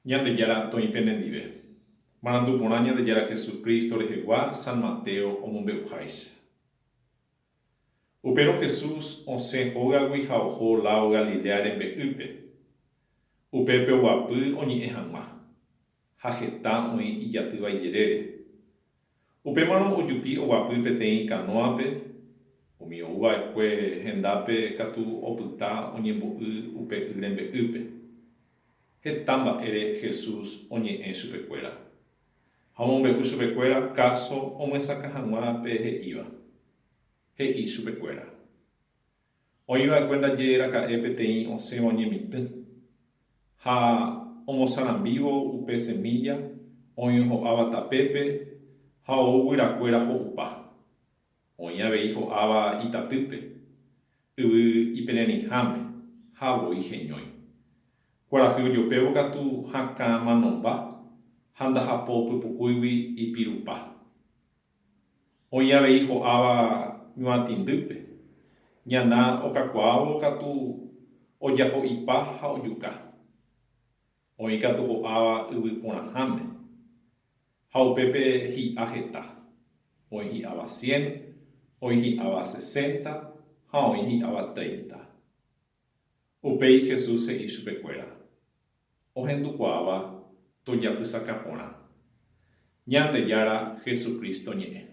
Ñande Yara Toipenendive. Marandu Poraña de Yara Jesucristo Rejegua San Mateo Omombeujáis. Upero Jesús onse hogagui ha oho lao Galilea rembe'ýpe. Upépe oguapy oñe'ẽ hag̃ua. Ha heta oĩ ijatývaijere. Upémarõ ojupi oguapy peteĩ canoape, umi ouva'ekue hendápe katu opyta oñembo'y upe y rembe'ýpe. Heta mba'ére Jesús oñe'ẽ chupekuéra. Ha omombe'u chupekuéra káso omyesaka hag̃uápe he'íva. He'i chupekuéra. Oĩva'ekue ndaje raka'e peteĩ osẽva oñemitỹ. Ha omosarambívo upe semilla, oĩ ho'áva tapépe ha ou guyrakuéra ho'upa. Oĩ avei ho'áva itatýpe, yvy ipererĩháme ha voi heñói. Kuarahy ojopévo katu hakã manomba ha ndahapo pypukúigui ipirupa. Oĩ avei ho'áva ñuatĩndýpe. Ñana okakuaávo katu ojaho'ipa ha ojuka. Oĩ katu ho'áva yvy porãháme. Ha upépe hi'a heta. Oĩ hi'áva 100, oĩ hi'áva 60 ha oĩ hi'áva 30. Upéi Jesús he'i chupekuéra. Ohendukuaáva tojapysaka porã. Ñande Jára Jesucristo ñe'ẽ.